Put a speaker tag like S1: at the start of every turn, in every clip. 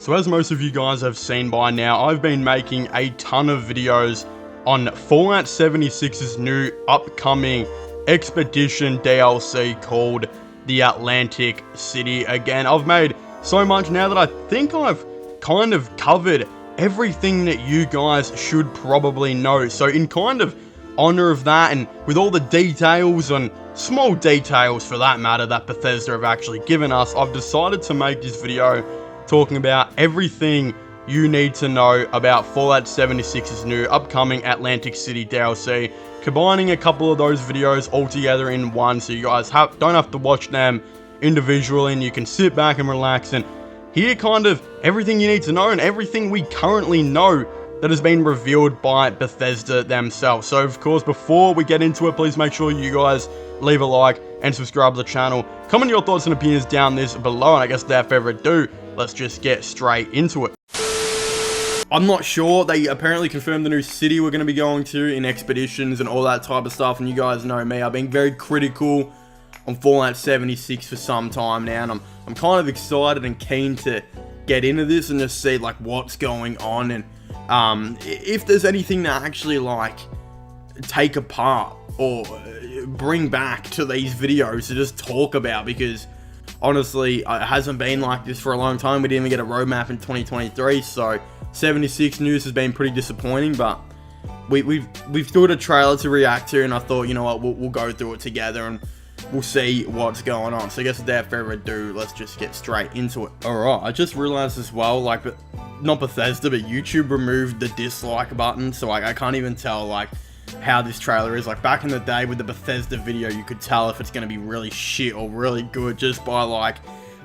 S1: So as most of you guys have seen by now, I've been making a ton of videos on Fallout 76's new upcoming expedition DLC called the Atlantic City. Again, I've made so much now that I think I've kind of covered everything that you guys should probably know. So in kind of honor of that, and with all the details and small details for that matter that Bethesda have actually given us, I've decided to make this video talking about everything you need to know about Fallout 76's new upcoming Atlantic City DLC, combining a couple of those videos all together in one, so you guys don't have to watch them individually, and you can sit back and relax and hear kind of everything you need to know and everything we currently know that has been revealed by Bethesda themselves. So of course, before we get into it, please make sure you guys leave a like and subscribe to the channel. Comment your thoughts and opinions down this below, and I guess without further ado, let's just get straight into it. I'm not sure. They apparently confirmed the new city we're going to be going to in expeditions and all that type of stuff, and you guys know me, I've been very critical on Fallout 76 for some time now, and I'm kind of excited and keen to get into this and just see like what's going on, and if there's anything to actually like take apart or bring back to these videos to just talk about, because honestly, it hasn't been like this for a long time. We didn't even get a roadmap in 2023, so 76 news has been pretty disappointing, but we've still got a trailer to react to, and I thought, you know what, we'll go through it together and we'll see what's going on. So I guess without further ado, let's just get straight into it. Alright, I just realized as well, like, not Bethesda, but YouTube removed the dislike button, so like I can't even tell like how this trailer is. Like back in the day with the Bethesda video, you could tell if it's going to be really shit or really good just by like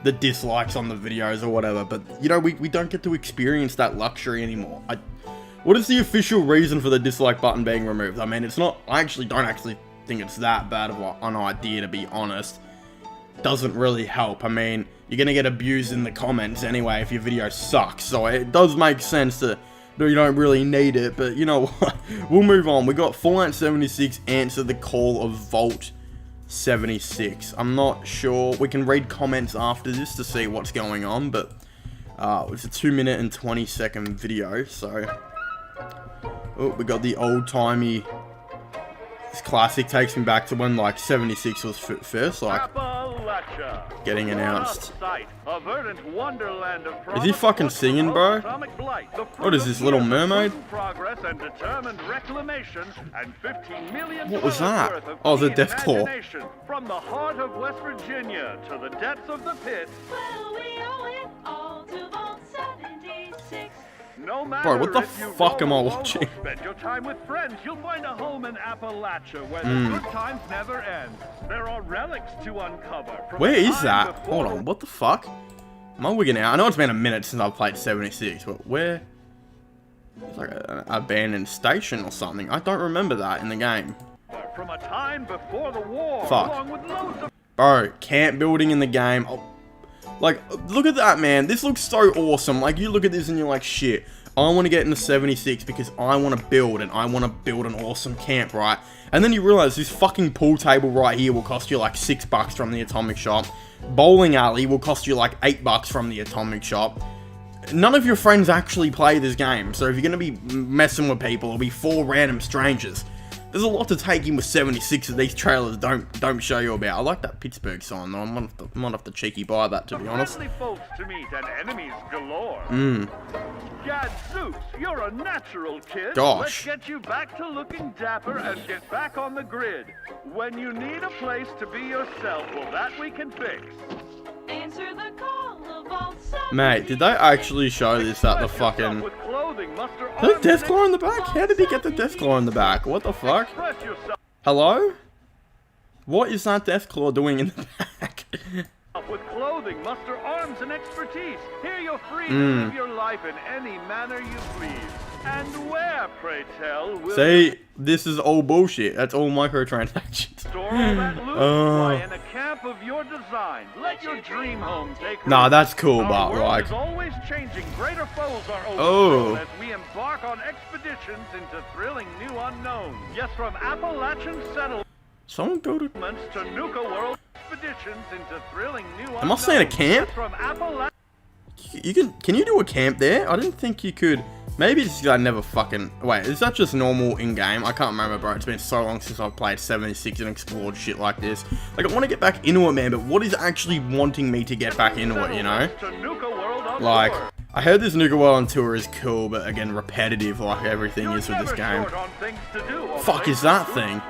S1: the dislikes on the videos or whatever, but you know, we don't get to experience that luxury anymore. What is the official reason for the dislike button being removed? I mean, it's not, I don't actually think it's that bad of an idea, to be honest. Doesn't really help. I mean, you're gonna get abused in the comments anyway if your video sucks, so it does make sense that you don't really need it, but you know what, we'll move on. We got Fallout 76 answer the call of Vault 76. I'm not sure. We can read comments after this to see what's going on, but it's a 2-minute and 20-second video, so oh, we got the old-timey. This classic takes me back to when like 76 was first like getting announced. Is he fucking singing, bro? What is this, Little Mermaid? What was that? Oh, the Deathclaw.
S2: From the heart of West Virginia to the depths of the pit. No matter,
S1: bro, what the fuck am I watching?
S2: Spend your time with friends. You'll find a home in Appalachia where the good times never end. There are relics to uncover.
S1: Where is that? Hold on, what the fuck? Am I wigging out? I know it's been a minute since I've played 76, but where? It's like an abandoned station or something. I don't remember that in the game.
S2: From a time before the war.
S1: Fuck.
S2: Along with loads of
S1: bro, camp building in the game. Oh, like, look at that, man. This looks so awesome. Like, you look at this and you're like, shit, I want to get into 76 because I want to build, and I want to build an awesome camp, right? And then you realize this fucking pool table right here will cost you like $6 from the atomic shop. Bowling alley will cost you like $8 from the atomic shop. None of your friends actually play this game, so if you're going to be messing with people, it'll be 4 random strangers. There's a lot to take in with 76 that these trailers don't show you about. I like that Pittsburgh sign though. I might have to cheeky buy that, to be honest.
S2: Folks to meet and enemies galore. Gadzooks, you're a natural kid.
S1: Gosh.
S2: Let's get you back to looking dapper and get back on the grid. When you need a place to be yourself, well, that we can fix. Answer the call of all.
S1: Mate, did they actually show this at the fucking... The Deathclaw in the back? How did he get the Deathclaw in the back? What the fuck? Hello? What is that Deathclaw doing in the back?
S2: With clothing, muster arms and expertise. Here you're free to live your life in any manner you please. And where, pray tell, will
S1: see, this is all bullshit. That's all microtransactions.
S2: Store all that loot in a camp of your design. Let your dream home take root.
S1: Nah, that's cool,
S2: Our
S1: but
S2: world
S1: like,
S2: is always changing. Greater foes are overthrown as we embark on expeditions into thrilling new unknowns. Yes, from Appalachian settlements
S1: someone built a...
S2: to Nuka World expeditions into thrilling new unknowns.
S1: Am I saying a camp?
S2: From Appalachian
S1: Can you do a camp there? I didn't think you could. Maybe it's because I never fucking... Wait, is that just normal in-game? I can't remember, bro. It's been so long since I've played 76 and explored shit like this. Like, I want to get back into it, man, but what is actually wanting me to get back into it, you know? Like, I heard this Nuka World on Tour is cool, but again, repetitive like everything is with this game. Fuck is that thing?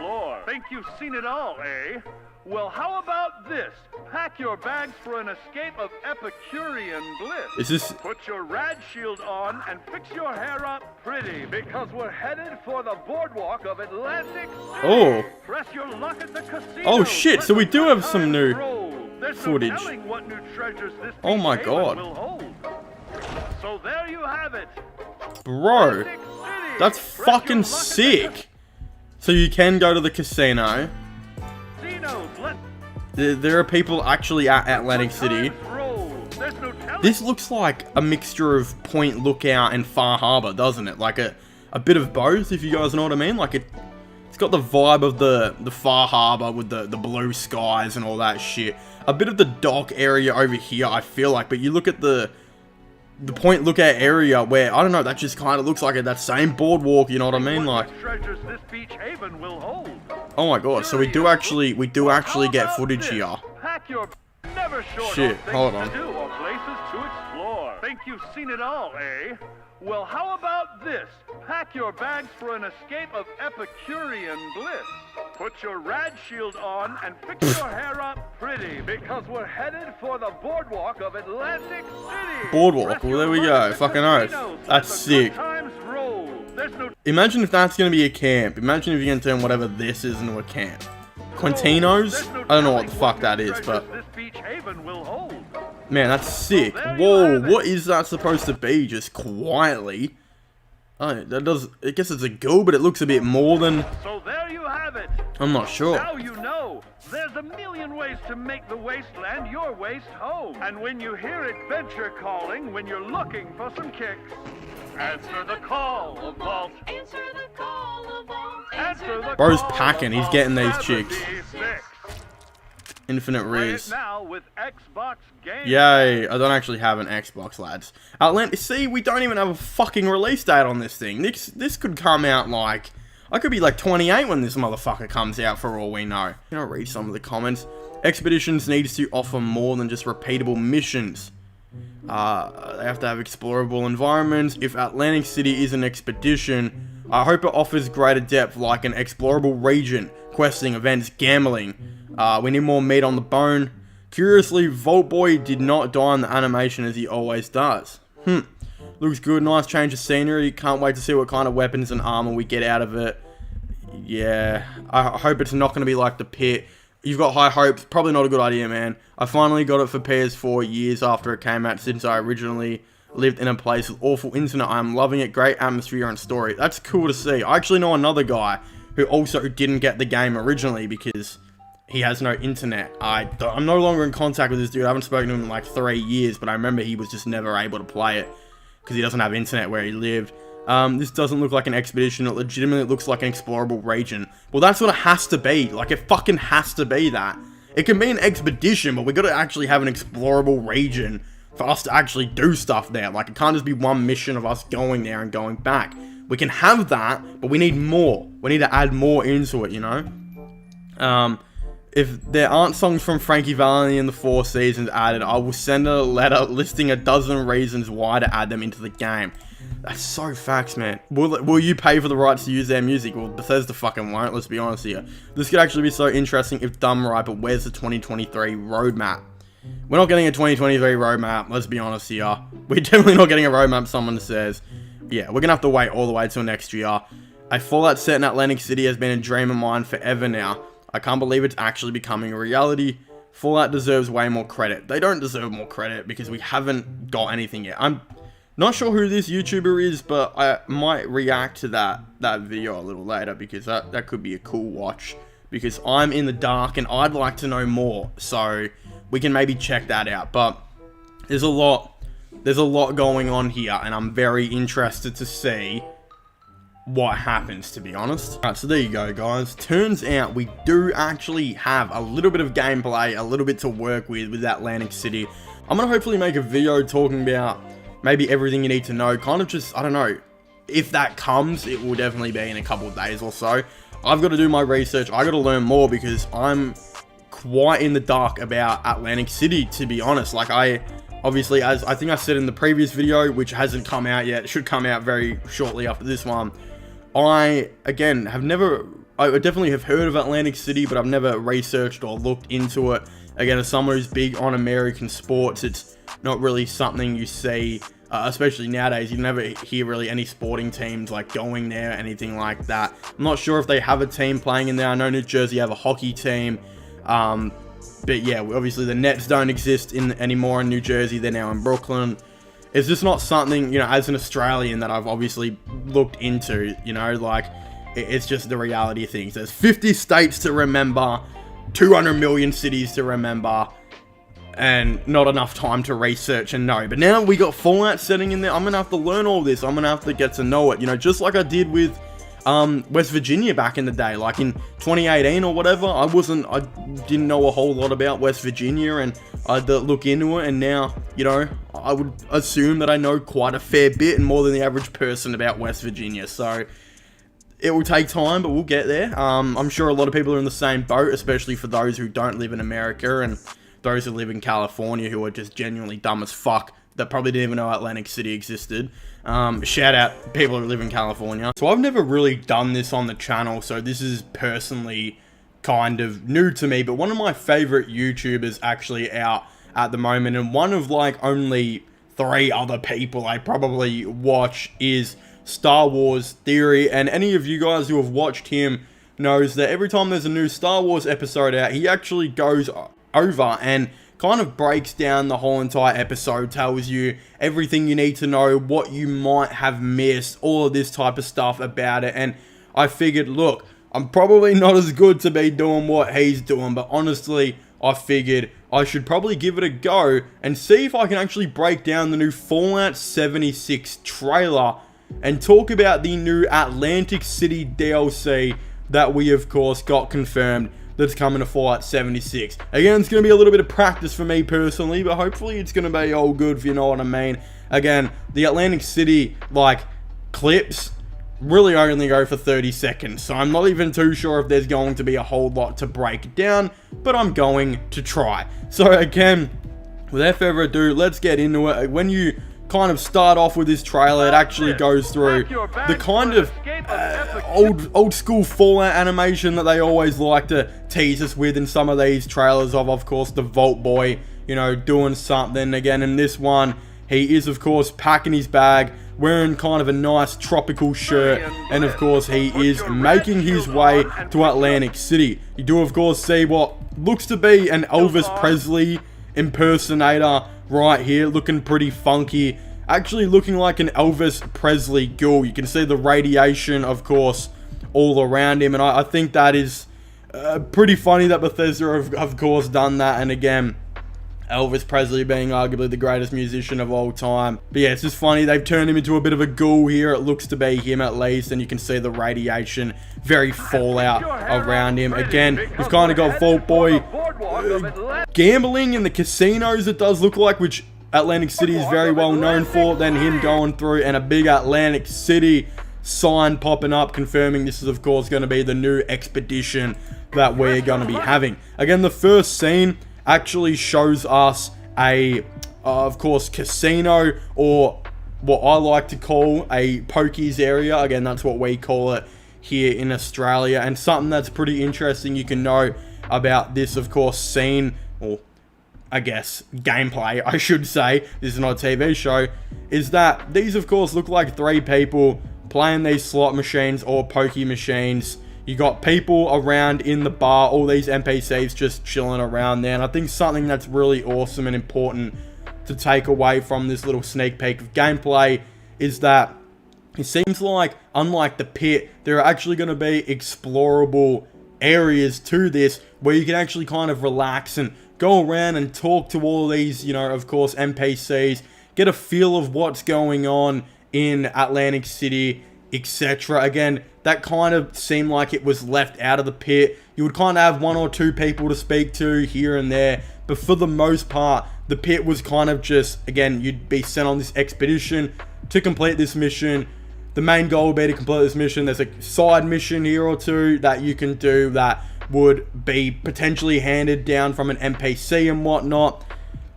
S2: Think you've seen it all, eh? Well, how about this? Pack your bags for an escape of Epicurean bliss.
S1: Is this...
S2: Put your rad shield on and fix your hair up pretty, because we're headed for the boardwalk of Atlantic City.
S1: Oh.
S2: Press your luck at the casino.
S1: Oh shit, so we do have some new
S2: footage.
S1: Oh my god.
S2: So there you have it.
S1: Bro, that's fucking sick. So you can go to the casino. There are people actually at Atlantic City. This looks like a mixture of Point Lookout and Far Harbor, doesn't it? Like a bit of both, if you guys know what I mean. Like it's got the vibe of the Far Harbor with the blue skies and all that shit. A bit of the dock area over here, I feel like. But you look at the Point Lookout area where, I don't know, that just kind of looks like that same boardwalk, you know what I mean? Like, oh my god, so we do actually get footage here. Shit, hold on.
S2: Think you've seen it all, eh? Well, how about this? Pack your bags for an escape of Epicurean bliss. Put your rad shield on and fix your hair up pretty, because we're headed for the boardwalk of Atlantic City.
S1: Boardwalk, well there we go, fucking oath. That's sick. Imagine if that's gonna be a camp. Imagine if you can turn whatever this is into a camp. Quintinos? I don't know what the fuck that is, but... Man, that's sick. Whoa, what is that supposed to be? Just quietly? Oh, that does... I guess it's a go, but it looks a bit more than...
S2: So there you have it.
S1: I'm not sure.
S2: Now you know. There's a million ways to make the wasteland your waste home. And when you hear adventure calling, when you're looking for some kicks, answer the call of Vault. Answer the call of Vault. Answer the
S1: Bro's packing. He's getting these chicks. Infinite Riz.
S2: Now with Xbox games.
S1: Yay, I don't actually have an Xbox, lads. See, we don't even have a fucking release date on this thing. This could come out like... I could be like 28 when this motherfucker comes out for all we know. Can I read some of the comments? Expeditions needs to offer more than just repeatable missions. They have to have explorable environments. If Atlantic City is an expedition, I hope it offers greater depth like an explorable region, questing, events, gambling. We need more meat on the bone. Curiously, Vault Boy did not die in the animation as he always does. Looks good, nice change of scenery. Can't wait to see what kind of weapons and armor we get out of it. Yeah, I hope it's not going to be like the pit. You've got high hopes, probably not a good idea, man. I finally got it for PS4 years after it came out, since I originally lived in a place with awful internet. I'm loving it, great atmosphere and story. That's cool to see. I actually know another guy who also didn't get the game originally because he has no internet. I'm no longer in contact with this dude. I haven't spoken to him in like 3 years, but I remember he was just never able to play it because he doesn't have internet where he lived. This doesn't look like an expedition. It legitimately looks like an explorable region. Well, that's what it has to be. Like, it fucking has to be that. It can be an expedition, but we got to actually have an explorable region for us to actually do stuff there. Like, it can't just be one mission of us going there and going back. We can have that, but we need more. We need to add more into it, you know? If there aren't songs from Frankie Valli in the 4 seasons added, I will send a letter listing a dozen reasons why to add them into the game. That's so facts, man. Will you pay for the rights to use their music? Well, Bethesda fucking won't, let's be honest here. This could actually be so interesting if done right, but where's the 2023 roadmap? We're not getting a 2023 roadmap, let's be honest here. We're definitely not getting a roadmap, someone says. Yeah, we're gonna have to wait all the way till next year. A Fallout set in Atlantic City has been a dream of mine forever now. I can't believe it's actually becoming a reality. Fallout deserves way more credit. They don't deserve more credit because we haven't got anything yet. I'm not sure who this YouTuber is, but I might react to that video a little later because that could be a cool watch. Because I'm in the dark and I'd like to know more. So we can maybe check that out. But there's a lot going on here and I'm very interested to see what happens, to be honest. Alright, so there you go, guys. Turns out we do actually have a little bit of gameplay, a little bit to work with Atlantic City. I'm going to hopefully make a video talking about maybe everything you need to know. Kind of just, I don't know, if that comes, it will definitely be in a couple of days or so. I've got to do my research. I got to learn more because I'm quite in the dark about Atlantic City, to be honest. Like, obviously, as I think I said in the previous video, which hasn't come out yet, it should come out very shortly after this one. I definitely have heard of Atlantic City, but I've never researched or looked into it. Again, as someone who's big on American sports, it's not really something you see, especially nowadays. You never hear really any sporting teams like going there, anything like that. I'm not sure if they have a team playing in there. I know New Jersey have a hockey team. But yeah, obviously the Nets don't exist anymore in New Jersey. They're now in Brooklyn. It's just not something, you know, as an Australian that I've obviously looked into, you know, like, it's just the reality of things. There's 50 states to remember, 200 million cities to remember, and not enough time to research and know. But now we got Fallout setting in there. I'm going to have to learn all this. I'm going to have to get to know it, you know, just like I did with West Virginia back in the day, like in 2018 or whatever. I didn't know a whole lot about West Virginia, and I had to look into it, and now, you know, I would assume that I know quite a fair bit and more than the average person about West Virginia. So it will take time, but we'll get there. I'm sure a lot of people are in the same boat, especially for those who don't live in America and those who live in California, who are just genuinely dumb as fuck, that probably didn't even know Atlantic City existed. Shout out people who live in California. So I've never really done this on the channel, so this is personally kind of new to me, but one of my favorite YouTubers actually out at the moment, and one of like only 3 other people I probably watch, is Star Wars Theory. And any of you guys who have watched him knows that every time there's a new Star Wars episode out, he actually goes over and kind of breaks down the whole entire episode, tells you everything you need to know, what you might have missed, all of this type of stuff about it. And I figured, look, I'm probably not as good to be doing what he's doing, but honestly, I figured I should probably give it a go and see if I can actually break down the new Fallout 76 trailer and talk about the new Atlantic City DLC that we, of course, got confirmed that's coming to Fallout 76. Again, it's going to be a little bit of practice for me personally, but hopefully it's going to be all good, if you know what I mean. Again, the Atlantic City, like, clips really only go for 30 seconds, so I'm not even too sure if there's going to be a whole lot to break down, but I'm going to try. So again, without further ado, let's get into it. When you kind of start off with this trailer, it actually goes through the kind of old school Fallout animation that they always like to tease us with in some of these trailers of course, the Vault Boy, you know, doing something. Again, in this one, he is, of course, packing his bag, wearing kind of a nice tropical shirt, and of course, he is making his way to Atlantic City. You do, of course, see what looks to be an Elvis Presley impersonator right here, looking pretty funky, actually looking like an Elvis Presley ghoul. You can see the radiation, of course, all around him, and I think that is pretty funny that Bethesda have, of course, done that. And again, Elvis Presley being arguably the greatest musician of all time. But yeah, it's just funny, they've turned him into a bit of a ghoul here. It looks to be him at least, and you can see the radiation, very Fallout around him. Again, we've kind of got Vault Boy gambling in the casinos, it does look like, which Atlantic City is very well known for. Then him going through, and a big Atlantic City sign popping up, confirming this is, of course, going to be the new expedition that we're going to be having. Again, the first scene actually shows us a, of course, casino, or what I like to call a pokies area. Again, that's what we call it here in Australia. And something that's pretty interesting you can know about this, of course, scene, or I guess gameplay, I should say, this is not a TV show, is that these, of course, look like 3 people playing these slot machines or pokey machines. You got people around in the bar, all these NPCs just chilling around there. And I think something that's really awesome and important to take away from this little sneak peek of gameplay is that it seems like, unlike the pit, there are actually going to be explorable areas to this where you can actually kind of relax and go around and talk to all these, you know, of course, NPCs, get a feel of what's going on in Atlantic City, etc. Again, that kind of seemed like it was left out of the pit. You would kind of have 1 or 2 people to speak to here and there, but for the most part, the pit was kind of just, again, you'd be sent on this expedition to complete this mission. The main goal would be to complete this mission. There's a side mission here or two that you can do that would be potentially handed down from an NPC and whatnot.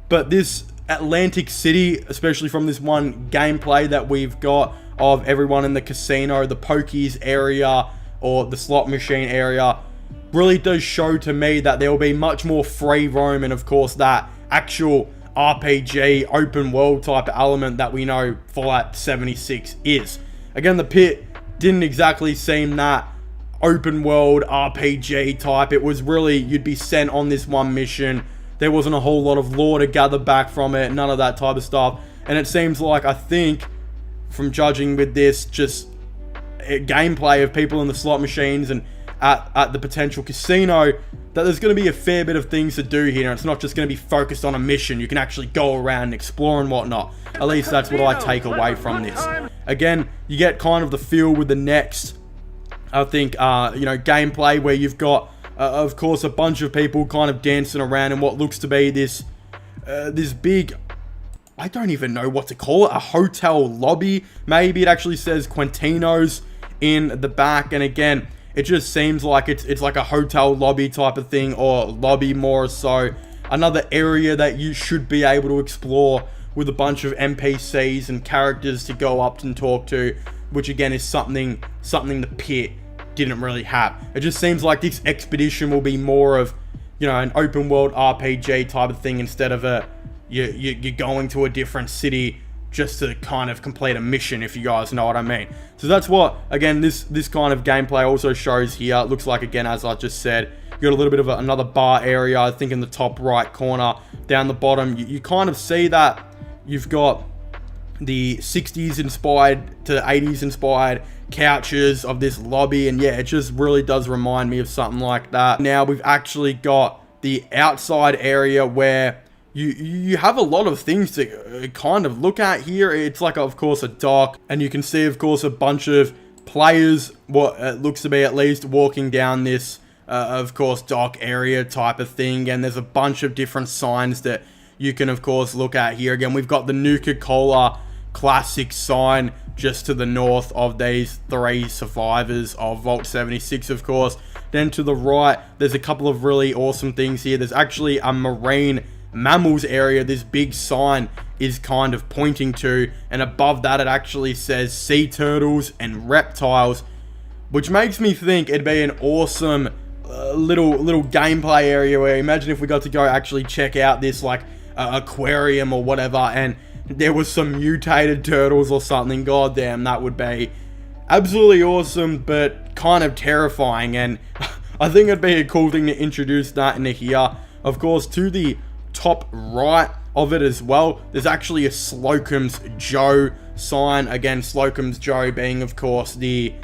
S1: But this Atlantic City, especially from this one gameplay that we've got of everyone in the casino, the pokies area, or the slot machine area, really does show to me that there will be much more free roam and, of course, that actual RPG open world type of element that we know Fallout 76 is. Again, the pit didn't exactly seem that open world RPG type. It was really, you'd be sent on this one mission. There wasn't a whole lot of lore to gather back from it, none of that type of stuff. And it seems like, I think, from judging with this, just gameplay of people in the slot machines and at the potential casino, that there's going to be a fair bit of things to do here. It's not just going to be focused on a mission. You can actually go around and explore and whatnot. At least that's what I take away from this. Again, you get kind of the feel with the next, I think, gameplay where you've got, of course, a bunch of people kind of dancing around in what looks to be this big, I don't even know what to call it, a hotel lobby. Maybe it actually says Quintino's in the back. And again, it just seems like it's like a hotel lobby type of thing, or lobby more so. Another area that you should be able to explore with a bunch of NPCs and characters to go up and talk to, which again is something the pit didn't really have. It just seems like this expedition will be more of, an open world RPG type of thing, instead of you're going to a different city just to kind of complete a mission, if you guys know what I mean. So that's what, again, this kind of gameplay also shows here. It looks like, again, as I just said, you got a little bit of another bar area, I think in the top right corner. Down the bottom, you kind of see that you've got the 60s inspired to 80s inspired couches of this lobby, and yeah, it just really does remind me of something like that. Now we've actually got the outside area where you have a lot of things to kind of look at here. It's like, of course, a dock, and you can see, of course, a bunch of players, what it looks to be at least, walking down this of course, dock area type of thing. And there's a bunch of different signs that you can, of course, look at here. Again, we've got the Nuka-Cola Classic sign just to the north of these three survivors of Vault 76, of course. Then to the right, there's a couple of really awesome things here. There's actually a marine mammals area this big sign is kind of pointing to, and above that it actually says sea turtles and reptiles, which makes me think it'd be an awesome little gameplay area where, imagine if we got to go actually check out this like aquarium or whatever, and there was some mutated turtles or something. God damn, that would be absolutely awesome, but kind of terrifying. And I think it'd be a cool thing to introduce that into here. Of course, to the top right of it as well, there's actually a Slocum's Joe sign. Again, Slocum's Joe being, of course, the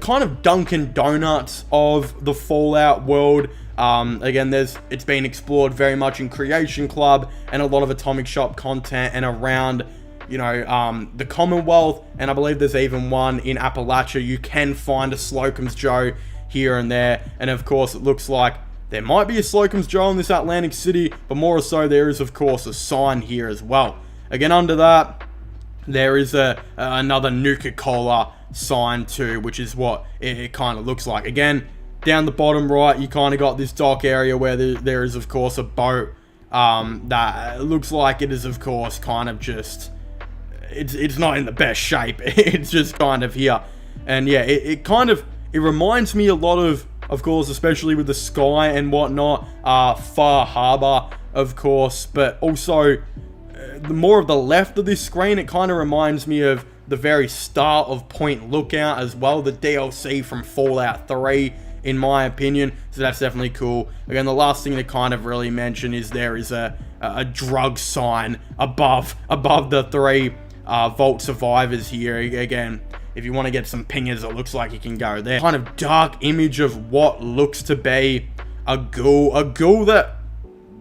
S1: kind of Dunkin' Donuts of the Fallout world. Again, it's been explored very much in Creation Club and a lot of Atomic Shop content and around, the Commonwealth, and I believe there's even one in Appalachia. You can find a Slocum's Joe here and there, and of course it looks like there might be a Slocum's Joe in this Atlantic City, but more so there is, of course, a sign here as well. Again, under that, there is another Nuka-Cola sign too, which is what it kind of looks like. Again, down the bottom right, you kind of got this dock area where there is, of course, a boat that looks like it is, of course, kind of just, it's not in the best shape. It's just kind of here. And yeah, it reminds me a lot of course, especially with the sky and whatnot, Far Harbor, of course, but also the more of the left of this screen, it kind of reminds me of the very start of Point Lookout as well, the DLC from Fallout 3, in my opinion. So that's definitely cool. Again, the last thing to kind of really mention is there is a drug sign above the three Vault survivors here. Again, if you want to get some pingers, it looks like you can go there. Kind of dark image of what looks to be a ghoul that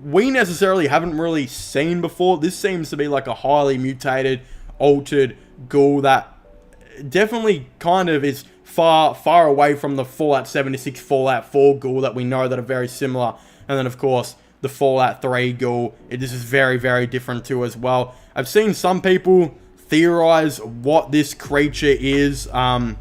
S1: we necessarily haven't really seen before. This seems to be like a highly mutated, altered ghoul that definitely kind of is far away from the Fallout 76, Fallout 4 ghoul that we know that are very similar. And then, of course, the Fallout 3 ghoul. This is very, very different too as well. I've seen some people theorize what this creature is. A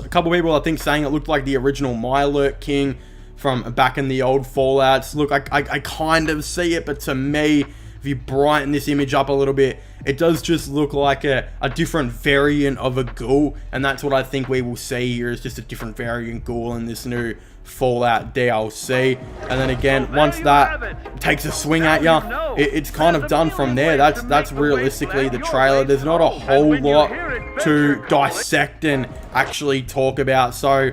S1: couple people, I think, saying it looked like the original Mirelurk King from back in the old Fallouts. Look, I kind of see it, but to me, if you brighten this image up a little bit, it does just look like a different variant of a ghoul, and that's what I think we will see here, is just a different variant ghoul in this new Fallout DLC. And then again, once that takes a swing at you, it's kind of done from there. That's realistically the trailer. There's not a whole lot to dissect and actually talk about. So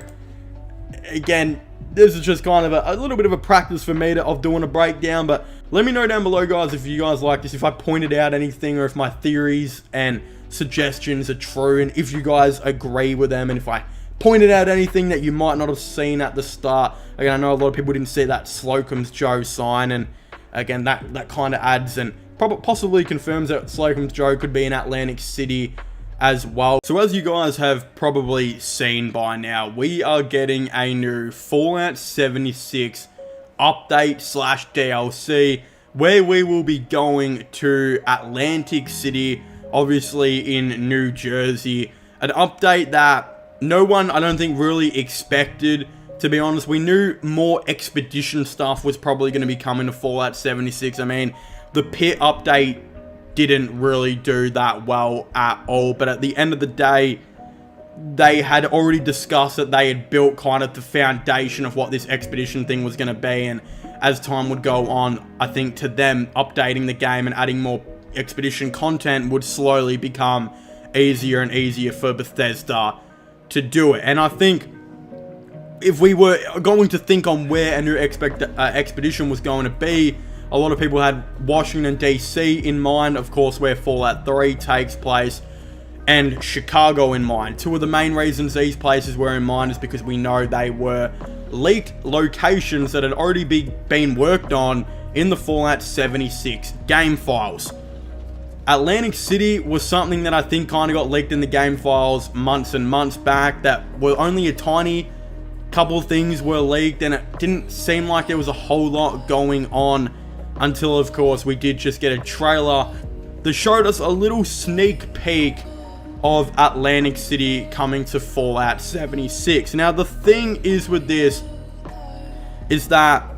S1: again, this is just kind of a little bit of a practice for me of doing a breakdown. But let me know down below, guys, if you guys like this, if I pointed out anything, or if my theories and suggestions are true, and if you guys agree with them, and if I pointed out anything that you might not have seen at the start. Again, I know a lot of people didn't see that Slocum's Joe sign, and again, that kind of adds and possibly confirms that Slocum's Joe could be in Atlantic City as well. So as you guys have probably seen by now, we are getting a new Fallout 76 update / DLC, where we will be going to Atlantic City, obviously in New Jersey. An update that no one, I don't think, really expected, to be honest. We knew more expedition stuff was probably going to be coming to Fallout 76. I mean, the pit update didn't really do that well at all, but at the end of the day, they had already discussed that they had built kind of the foundation of what this expedition thing was going to be, and as time would go on, I think to them, updating the game and adding more expedition content would slowly become easier and easier for Bethesda to do it. And I think if we were going to think on where a new expedition was going to be, a lot of people had Washington DC in mind, of course, where Fallout 3 takes place, and Chicago in mind. Two of the main reasons these places were in mind is because we know they were leaked locations that had already been worked on in the Fallout 76 game files. Atlantic City was something that I think kind of got leaked in the game files months and months back, that were only a tiny couple things were leaked, and it didn't seem like there was a whole lot going on until, of course, we did just get a trailer that showed us a little sneak peek of Atlantic City coming to Fallout 76. Now, the thing is with this is that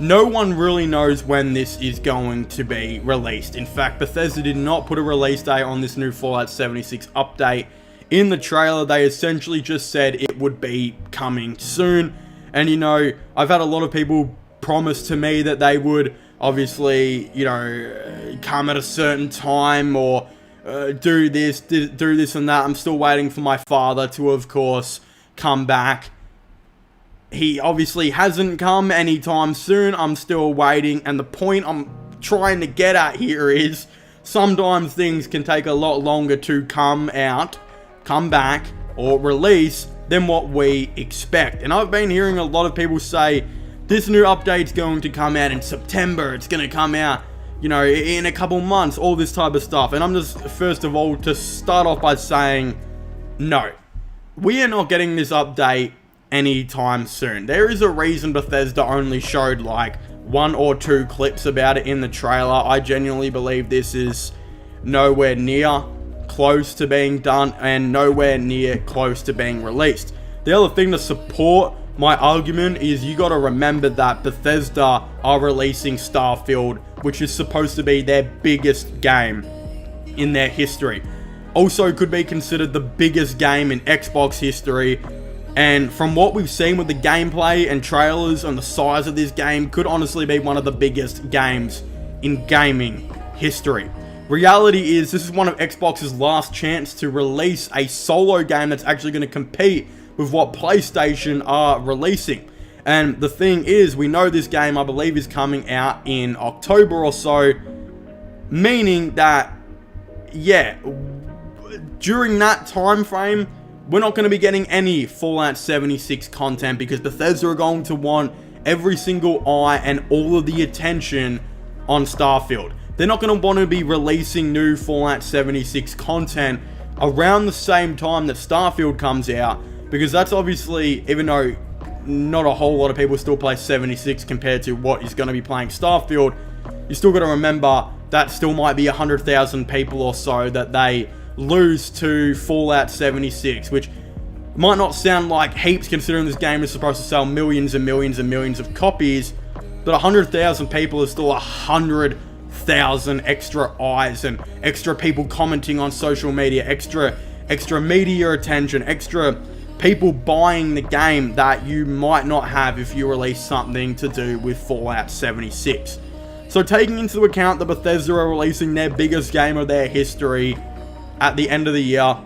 S1: no one really knows when this is going to be released. In fact, Bethesda did not put a release date on this new Fallout 76 update. In the trailer, they essentially just said it would be coming soon. And, you know, I've had a lot of people promise to me that they would obviously, you know, come at a certain time, or do this and that. I'm still waiting for my father to, of course, come back. He obviously hasn't come anytime soon. I'm still waiting, and the point I'm trying to get at here is sometimes things can take a lot longer to come back, or release than what we expect. And I've been hearing a lot of people say this new update's going to come out in September, it's going to come out, you know, in a couple months, all this type of stuff. And I'm just, first of all, to start off by saying, no, we are not getting this update anytime soon. There is a reason Bethesda only showed like 1 or 2 clips about it in the trailer. I genuinely believe this is nowhere near close to being done, and nowhere near close to being released. The other thing to support my argument is you got to remember that Bethesda are releasing Starfield, which is supposed to be their biggest game in their history. Also could be considered the biggest game in Xbox history. And from what we've seen with the gameplay and trailers and the size of this game, could honestly be one of the biggest games in gaming history. Reality is, this is one of Xbox's last chance to release a solo game that's actually going to compete with what PlayStation are releasing. And the thing is, we know this game, I believe, is coming out in October or so, meaning that, yeah, during that time frame, we're not going to be getting any Fallout 76 content, because Bethesda are going to want every single eye and all of the attention on Starfield. They're not going to want to be releasing new Fallout 76 content around the same time that Starfield comes out, because that's obviously, even though not a whole lot of people still play 76 compared to what is going to be playing Starfield, you still got to remember that still might be 100,000 people or so that they lose to Fallout 76, which might not sound like heaps considering this game is supposed to sell millions and millions and millions of copies, but 100,000 people is still 100,000 extra eyes and extra people commenting on social media, extra media attention, extra people buying the game that you might not have if you release something to do with Fallout 76. So taking into account that Bethesda are releasing their biggest game of their history at the end of the year,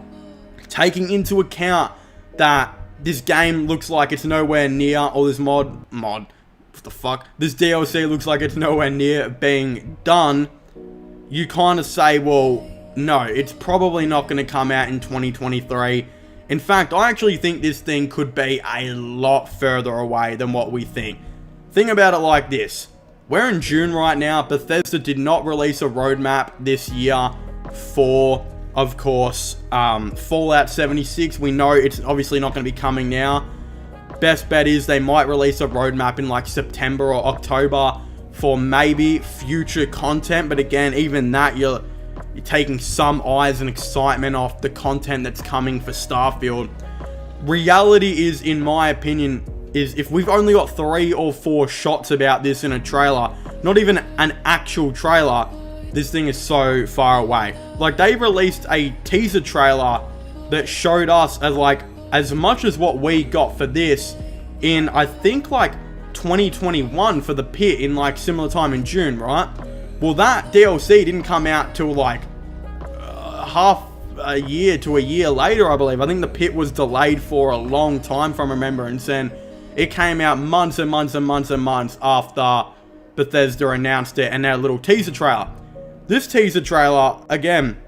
S1: taking into account that this game looks like it's nowhere near, or this what the fuck, this DLC looks like it's nowhere near being done, you kind of say, well, no, it's probably not going to come out in 2023. In fact, I actually think this thing could be a lot further away than what we think. Think about it like this. We're in June right now. Bethesda did not release a roadmap this year for, of course, Fallout 76. We know it's obviously not going to be coming now. Best bet is they might release a roadmap in like September or October for maybe future content. But again, even that, you're taking some eyes and excitement off the content that's coming for Starfield. Reality is, in my opinion, is if we've only got 3 or 4 shots about this in a trailer, not even an actual trailer, this thing is so far away. Like, they released a teaser trailer that showed us as much as what we got for this in, I think, like 2021 for the pit in like similar time in June, right? Well, that DLC didn't come out till like half a year to a year later, I believe. I think the pit was delayed for a long time from remembrance, and it came out months and months and months and months after Bethesda announced it and their little teaser trailer. This teaser trailer, again,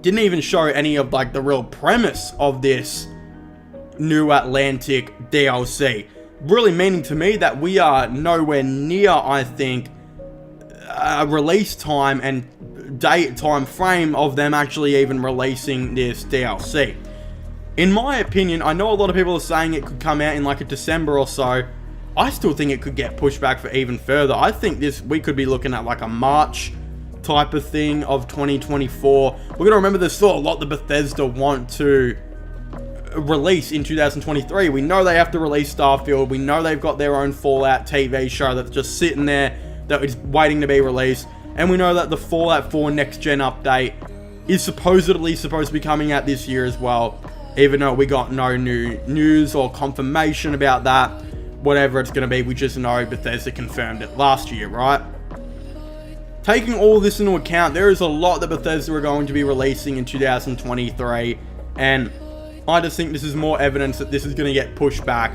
S1: didn't even show any of like the real premise of this new Atlantic DLC. Really meaning to me that we are nowhere near, I think, a release time and time frame of them actually even releasing this DLC. In my opinion, I know a lot of people are saying it could come out in like a December or so. I still think it could get pushed back for even further. I think we could be looking at like a March type of thing of 2024. We're going to remember there's still a lot that Bethesda want to release in 2023. We know they have to release Starfield. We know they've got their own Fallout TV show that's just sitting there that is waiting to be released. And we know that the Fallout 4 next gen update is supposedly supposed to be coming out this year as well, even though we got no new news or confirmation about that. Whatever it's going to be, we just know Bethesda confirmed it last year, right? Taking all this into account, there is a lot that Bethesda are going to be releasing in 2023, and I just think this is more evidence that this is going to get pushed back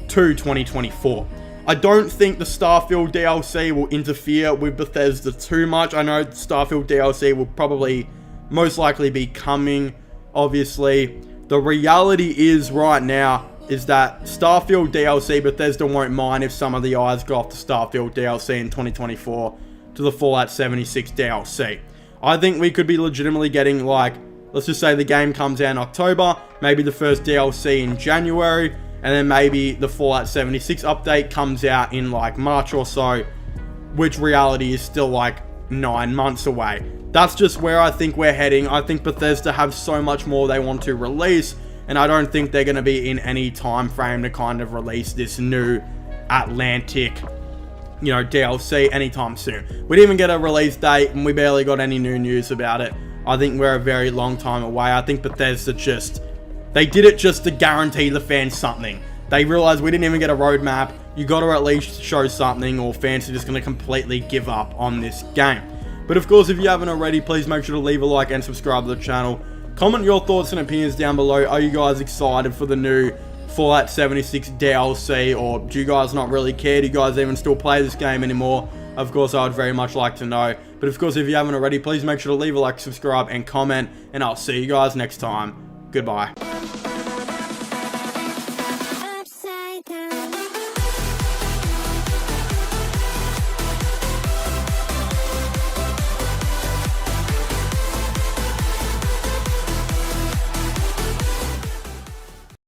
S1: to 2024. I don't think the Starfield DLC will interfere with Bethesda too much. I know Starfield DLC will probably most likely be coming, obviously. The reality is right now is that Starfield DLC, Bethesda won't mind if some of the eyes go off the Starfield DLC in 2024 to the Fallout 76 DLC. I think we could be legitimately getting, like, let's just say the game comes out in October, maybe the first DLC in January, and then maybe the Fallout 76 update comes out in like March or so, which reality is still like 9 months away. That's just where I think we're heading. I think Bethesda have so much more they want to release, and I don't think they're going to be in any time frame to kind of release this new Atlantic, DLC anytime soon. We didn't even get a release date, and we barely got any new news about it. I think we're a very long time away. I think Bethesda they did it just to guarantee the fans something. They realized we didn't even get a roadmap. You got to at least show something, or fans are just going to completely give up on this game. But of course, if you haven't already, please make sure to leave a like and subscribe to the channel. Comment your thoughts and opinions down below. Are you guys excited for the new Fallout 76 DLC, or do you guys not really care? Do you guys even still play this game anymore? Of course, I would very much like to know. But of course, if you haven't already, please make sure to leave a like, subscribe, and comment. And I'll see you guys next time. Goodbye.